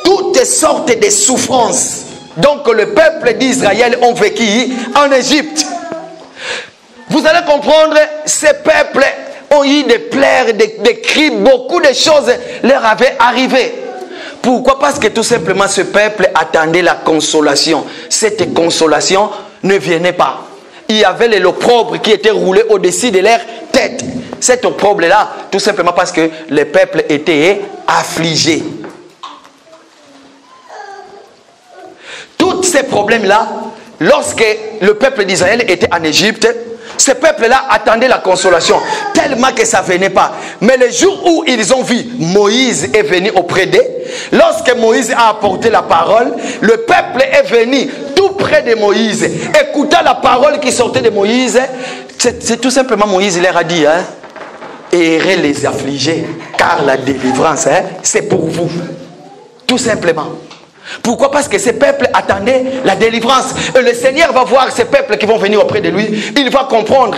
Speaker 1: Toutes sortes de souffrances donc le peuple d'Israël ont vécu en Égypte. Vous allez comprendre, ces peuples ont eu des pleurs, des cris, beaucoup de choses leur avaient arrivé. Pourquoi? Parce que tout simplement ce peuple attendait la consolation. Cette consolation ne venait pas. Il y avait l'opprobre qui était roulé au-dessus de leur tête. Cet opprobre-là, tout simplement parce que le peuple était affligé. Tous ces problèmes-là, lorsque le peuple d'Israël était en Égypte, ce peuple-là attendait la consolation, tellement que ça ne venait pas. Mais le jour où ils ont vu Moïse est venu auprès d'eux, lorsque Moïse a apporté la parole, le peuple est venu tout près de Moïse, écoutant la parole qui sortait de Moïse. C'est tout simplement Moïse, il leur a dit, errez les affligés, car la délivrance, c'est pour vous. Tout simplement. Pourquoi? Parce que ces peuples attendaient la délivrance. Et le Seigneur va voir ces peuples qui vont venir auprès de lui. Il va comprendre.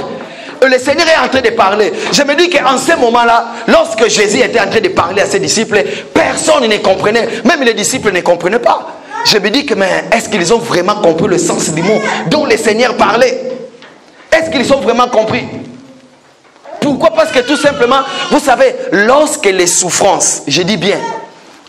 Speaker 1: Et le Seigneur est en train de parler. Je me dis qu'en ce moment-là, lorsque Jésus était en train de parler à ses disciples, personne ne comprenait. Même les disciples ne comprenaient pas. Je me dis que, mais est-ce qu'ils ont vraiment compris le sens du mot dont le Seigneur parlait? Est-ce qu'ils ont vraiment compris? Pourquoi? Parce que tout simplement, vous savez, lorsque les souffrances, je dis bien,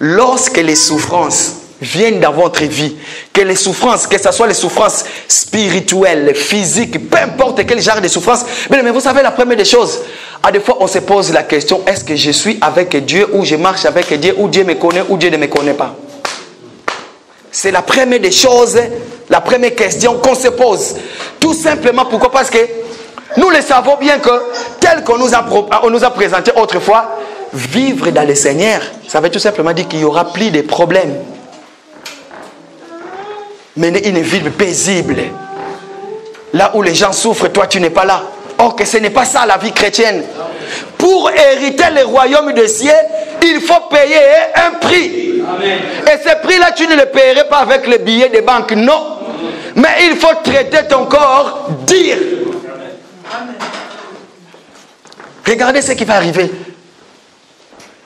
Speaker 1: lorsque les souffrances viennent dans votre vie, que les souffrances, que ce soit les souffrances spirituelles, physiques, peu importe quel genre de souffrance, mais vous savez la première des choses, à des fois on se pose la question, est-ce que je suis avec Dieu ou je marche avec Dieu, ou Dieu me connaît ou Dieu ne me connaît pas? C'est la première des choses, la première question qu'on se pose. Tout simplement, pourquoi? Parce que nous le savons bien que tel qu'on nous a présenté autrefois, vivre dans le Seigneur, ça veut tout simplement dire qu'il y aura plus de problèmes. Mener une vie paisible. Là où les gens souffrent, toi tu n'es pas là. Or que ce n'est pas ça la vie chrétienne. Pour hériter le royaume des cieux, il faut payer un prix. Amen. Et ce prix-là, tu ne le paierais pas avec les billets de banque, non. Mais il faut traiter ton corps, dire. Amen. Regardez ce qui va arriver.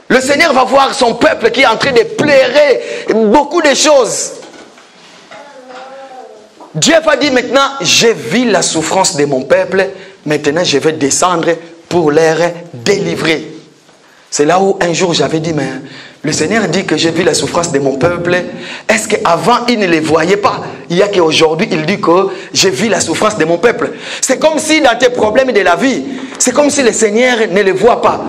Speaker 1: Le Seigneur va voir son peuple qui est en train de pleurer beaucoup de choses. Dieu va dire maintenant, j'ai vu la souffrance de mon peuple, maintenant je vais descendre pour les délivrer. C'est là où un jour j'avais dit, mais le Seigneur dit que j'ai vu la souffrance de mon peuple. Est-ce qu'avant il ne les voyait pas? Il y a qu'aujourd'hui il dit que j'ai vu la souffrance de mon peuple. C'est comme si dans tes problèmes de la vie, c'est comme si le Seigneur ne les voit pas.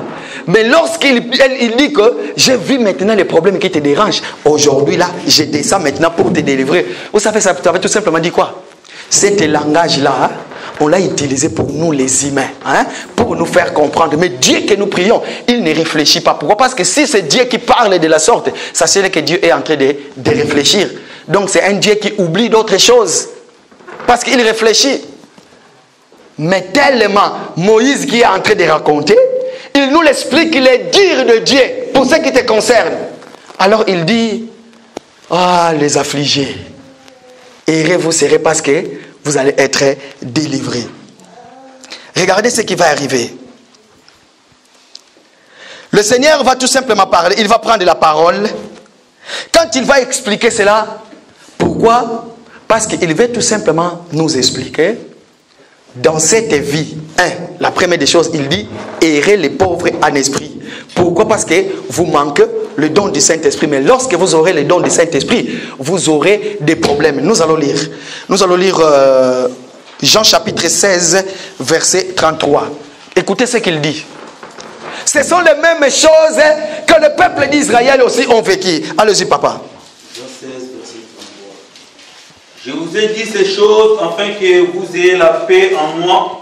Speaker 1: Mais lorsqu'il dit que j'ai vu maintenant les problèmes qui te dérangent, aujourd'hui là, je descends maintenant pour te délivrer. Vous savez, ça veut tout simplement dire quoi? Cet langage-là, on l'a utilisé pour nous les humains, pour nous faire comprendre. Mais Dieu que nous prions, il ne réfléchit pas. Pourquoi? Parce que si c'est Dieu qui parle de la sorte, ça serait que Dieu est en train de réfléchir. Donc c'est un Dieu qui oublie d'autres choses. Parce qu'il réfléchit. Mais tellement Moïse qui est en train de raconter, il nous l'explique, les dires de Dieu pour ce qui te concerne. Alors il dit, les affligés, errez vous serez parce que vous allez être délivrés. Regardez ce qui va arriver. Le Seigneur va tout simplement parler. Il va prendre la parole. Quand il va expliquer cela, pourquoi? Parce qu'il veut tout simplement nous expliquer. Dans cette vie, la première des choses, il dit, errez les pauvres en esprit. Pourquoi? Parce que vous manquez le don du Saint-Esprit. Mais lorsque vous aurez le don du Saint-Esprit, vous aurez des problèmes. Nous allons lire. Nous allons lire Jean chapitre 16, verset 33. Écoutez ce qu'il dit. Ce sont les mêmes choses que le peuple d'Israël aussi ont vécu. Allez-y, papa.
Speaker 2: Jean 16, verset 33. Je vous ai dit ces choses afin que vous ayez la paix en moi.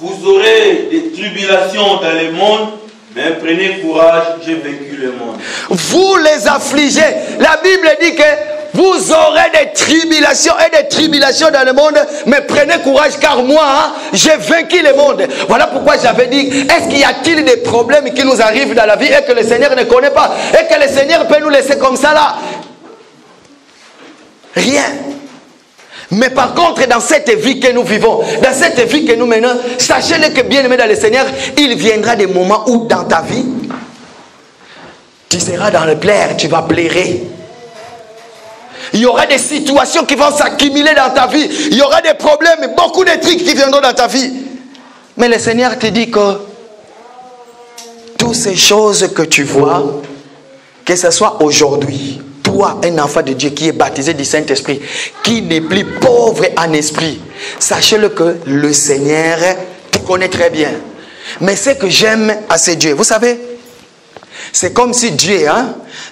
Speaker 2: Vous aurez des tribulations dans le monde, mais prenez courage, j'ai vaincu le monde.
Speaker 1: Vous les affligez. La Bible dit que vous aurez des tribulations et des tribulations dans le monde, mais prenez courage car moi, j'ai vaincu le monde. Voilà pourquoi j'avais dit, est-ce qu'il y a-t-il des problèmes qui nous arrivent dans la vie et que le Seigneur ne connaît pas et que le Seigneur peut nous laisser comme ça là? Rien. Mais par contre, dans cette vie que nous vivons, dans cette vie que nous menons, sachez-le que bien aimé dans le Seigneur, il viendra des moments où dans ta vie, tu seras dans le plaire, tu vas plairer. Il y aura des situations qui vont s'accumuler dans ta vie. Il y aura des problèmes, beaucoup de trucs qui viendront dans ta vie. Mais le Seigneur te dit que toutes ces choses que tu vois, que ce soit aujourd'hui, toi, un enfant de Dieu qui est baptisé du Saint-Esprit, qui n'est plus pauvre en esprit, sachez-le que le Seigneur te connaît très bien. Mais ce que j'aime à ce Dieu, vous savez, c'est comme si Dieu,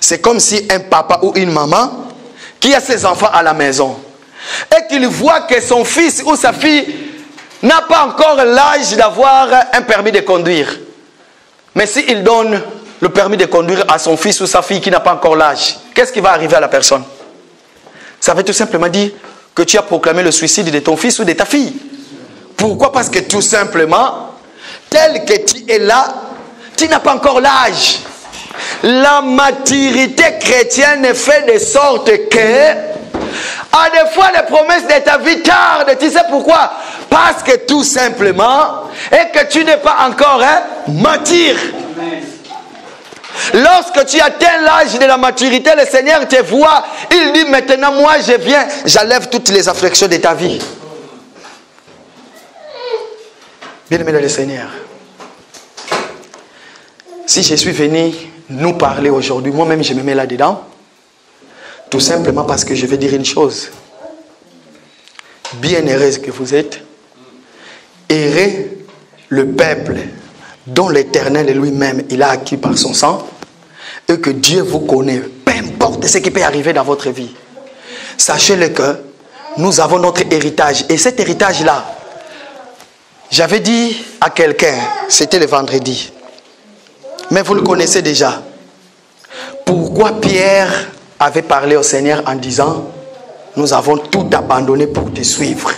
Speaker 1: c'est comme si un papa ou une maman qui a ses enfants à la maison et qu'il voit que son fils ou sa fille n'a pas encore l'âge d'avoir un permis de conduire. Mais s'il donne le permis de conduire à son fils ou sa fille qui n'a pas encore l'âge, qu'est-ce qui va arriver à la personne? Ça veut tout simplement dire que tu as proclamé le suicide de ton fils ou de ta fille. Pourquoi? Parce que tout simplement, tel que tu es là, tu n'as pas encore l'âge. La maturité chrétienne fait de sorte que, à des fois, les promesses de ta vie tardent. Tu sais pourquoi? Parce que tout simplement, et que tu n'es pas encore mature. Lorsque tu atteins l'âge de la maturité, le Seigneur te voit. Il dit maintenant, moi je viens, j'enlève toutes les afflictions de ta vie. Bien-aimé dans le Seigneur, si je suis venu nous parler aujourd'hui, moi-même je me mets là-dedans, tout simplement parce que je vais dire une chose. Bien heureuse que vous êtes, heureux le peuple dont l'Éternel lui-même il a acquis par son sang, et que Dieu vous connaît, peu importe ce qui peut arriver dans votre vie. Sachez-le que nous avons notre héritage, et cet héritage-là, j'avais dit à quelqu'un, c'était le vendredi, mais vous le connaissez déjà. Pourquoi Pierre avait parlé au Seigneur en disant, nous avons tout abandonné pour te suivre.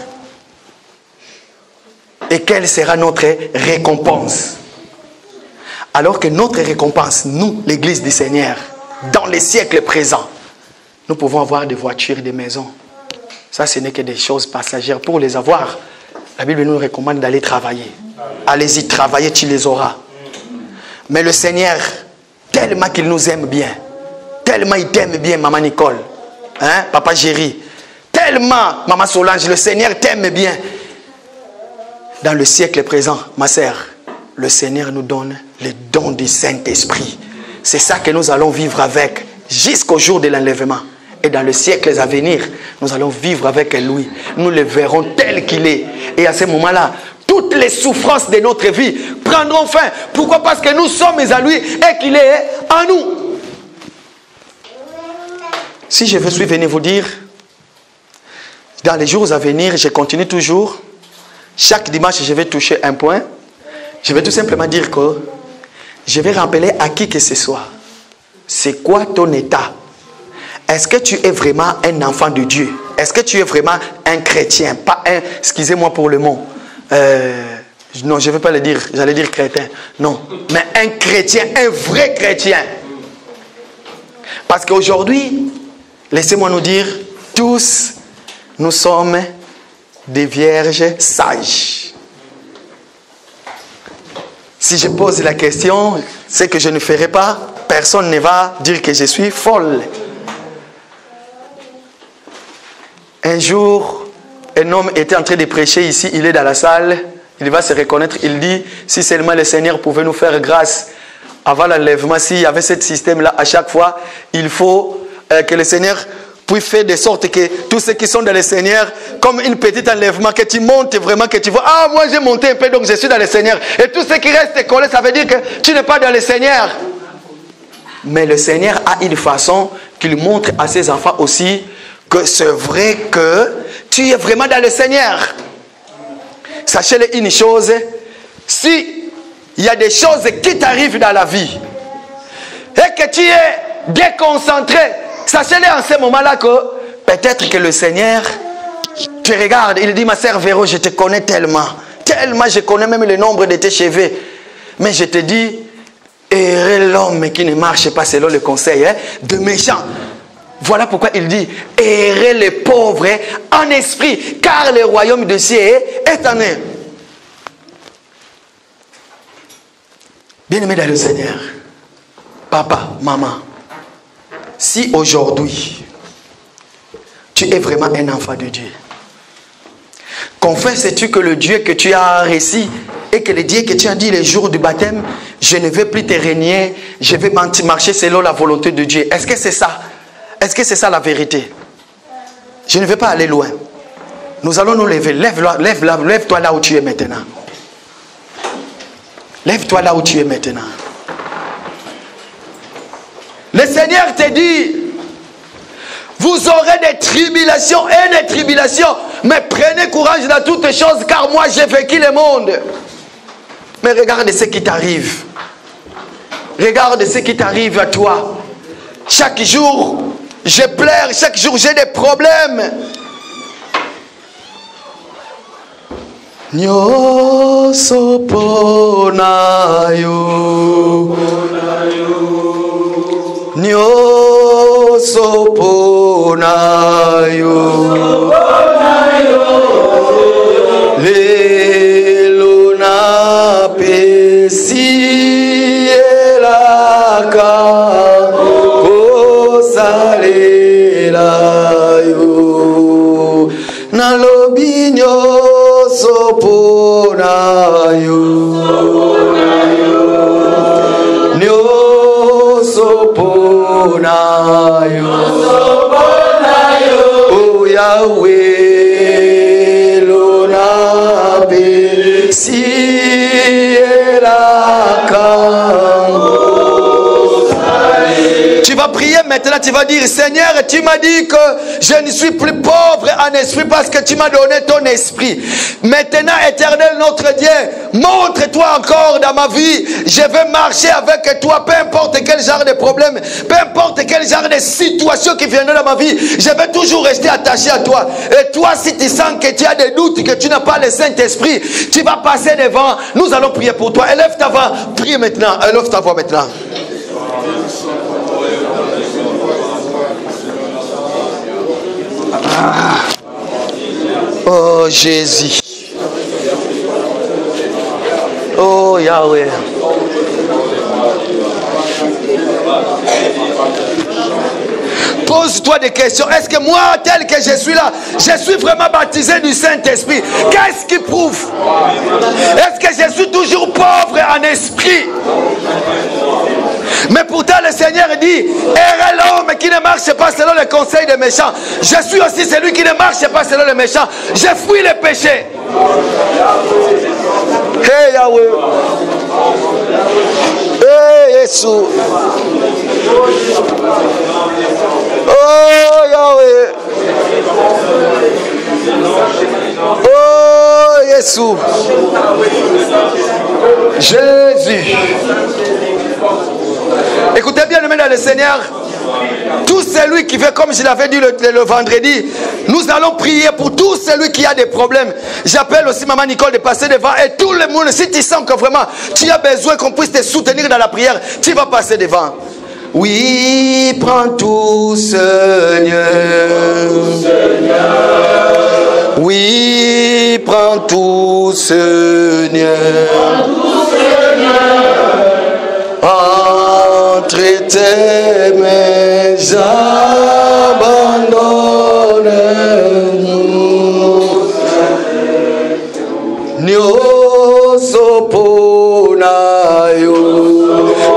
Speaker 1: Et quelle sera notre récompense? Alors que notre récompense, nous, l'Église du Seigneur, dans les siècles présents, nous pouvons avoir des voitures, des maisons. Ça, ce n'est que des choses passagères. Pour les avoir, la Bible nous recommande d'aller travailler. Allez-y, travailler, tu les auras. Mais le Seigneur, tellement qu'il nous aime bien, tellement il t'aime bien, Maman Nicole, Papa Géry, tellement, Maman Solange, le Seigneur t'aime bien. Dans le siècle présent, ma sœur, le Seigneur nous donne les dons du Saint-Esprit. C'est ça que nous allons vivre avec jusqu'au jour de l'enlèvement. Et dans les siècles à venir, nous allons vivre avec lui. Nous le verrons tel qu'il est. Et à ce moment-là, toutes les souffrances de notre vie prendront fin. Pourquoi? Parce que nous sommes à lui et qu'il est en nous. Si je suis venu vous dire, dans les jours à venir, je continue toujours. Chaque dimanche, je vais toucher un point. Je vais tout simplement dire que je vais rappeler à qui que ce soit. C'est quoi ton état? Est-ce que tu es vraiment un enfant de Dieu? Est-ce que tu es vraiment un chrétien? Pas un, excusez-moi pour le mot. Non, je ne vais pas le dire. J'allais dire chrétien. Non, mais un chrétien, un vrai chrétien. Parce qu'aujourd'hui, laissez-moi nous dire, tous, nous sommes des vierges sages. Si je pose la question, ce que je ne ferai pas, personne ne va dire que je suis folle. Un jour, un homme était en train de prêcher ici, il est dans la salle, il va se reconnaître, il dit, si seulement le Seigneur pouvait nous faire grâce avant l'enlèvement, s'il y avait ce système-là, à chaque fois, il faut que le Seigneur puisse faire de sorte que tous ceux qui sont dans le Seigneur, comme une petite enlèvement, que tu montes vraiment, que tu vois, ah, moi j'ai monté un peu, donc je suis dans le Seigneur. Et tous ceux qui restent collés, ça veut dire que tu n'es pas dans le Seigneur. Mais le Seigneur a une façon qu'il montre à ses enfants aussi que c'est vrai que tu es vraiment dans le Seigneur. Sachez une chose, si il y a des choses qui t'arrivent dans la vie et que tu es déconcentré, sachez-le en ce moment-là que peut-être que le Seigneur te regarde. Il dit, ma sœur Véro, je te connais tellement, je connais même le nombre de tes cheveux. Mais je te dis, heureux l'homme qui ne marche pas selon le conseil de méchants. Voilà pourquoi il dit, heureux les pauvres en esprit, car le royaume de cieux est en eux. Bien-aimé dans le Seigneur, papa, maman, si aujourd'hui, tu es vraiment un enfant de Dieu, confesses-tu que le Dieu que tu as reçu et que le Dieu que tu as dit le jour du baptême, je ne vais plus te régner, je vais marcher selon la volonté de Dieu. Est-ce que c'est ça? Est-ce que c'est ça la vérité? Je ne vais pas aller loin. Nous allons nous lever. Lève-toi là où tu es maintenant. Lève-toi là où tu es maintenant. Le Seigneur te dit, vous aurez des tribulations et des tribulations, mais prenez courage dans toutes choses, car moi j'ai vaincu le monde. Mais regarde ce qui t'arrive. Regarde ce qui t'arrive à toi. Chaque jour, je pleure, chaque jour j'ai des problèmes. Nyoso ponayo, nyoso ponayo, lelo na pesi elaka osalela yo nalobi nyoso ponayo, nyoso ponayo, o Yahweh lona besi elaka. Tu vas prier maintenant, tu vas dire, Seigneur, tu m'as dit que je ne suis plus pauvre en esprit parce que tu m'as donné ton esprit. Maintenant, Éternel notre Dieu, montre-toi encore dans ma vie. Je vais marcher avec toi, peu importe quel genre de problème, peu importe quel genre de situation qui viendra dans ma vie. Je vais toujours rester attaché à toi. Et toi, si tu sens que tu as des doutes, que tu n'as pas le Saint-Esprit, tu vas passer devant. Nous allons prier pour toi. Élève ta voix. Prie maintenant. Élève ta voix maintenant. Oh Jésus. Oh Yahweh. Pose-toi des questions. Est-ce que moi, tel que je suis là, je suis vraiment baptisé du Saint-Esprit? Qu'est-ce qui prouve? Est-ce que je suis toujours pauvre en esprit? Mais pourtant le Seigneur dit, heureux l'homme qui ne marche pas selon le conseil des méchants. Je suis aussi celui qui ne marche pas selon les méchants. Je fuis le péché. Hey Yahweh. Hey Jésus. Oh Yahweh. Oh Jésus. Jésus. Écoutez bien, dans le Seigneur, tout celui qui veut, comme je l'avais dit le vendredi, nous allons prier pour tout celui qui a des problèmes. J'appelle aussi Maman Nicole de passer devant et tout le monde, si tu sens que vraiment tu as besoin qu'on puisse te soutenir dans la prière, tu vas passer devant. Oui, prends tout, Seigneur. Oui, prends tout, Seigneur. mes abandonne.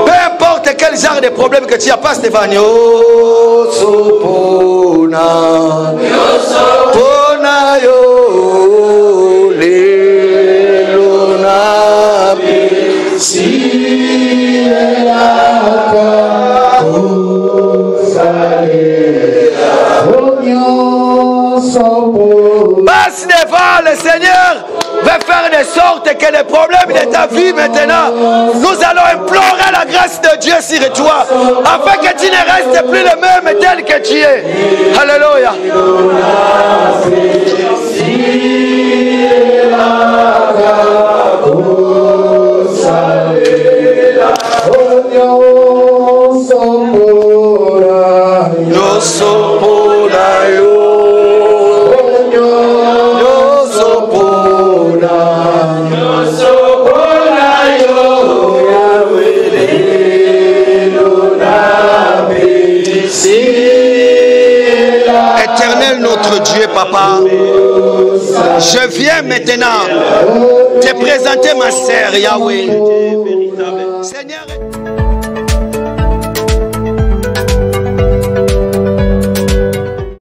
Speaker 1: Peu importe quel genre de problème que tu as, pas Stéphane. Passe devant le Seigneur. Va faire de sorte que les problèmes de ta vie maintenant, nous allons implorer la grâce de Dieu sur toi, afin que tu ne restes plus le même tel que tu es. Alléluia. Éternel notre Dieu, Papa, je viens maintenant te présenter ma sœur Yahweh. Seigneur.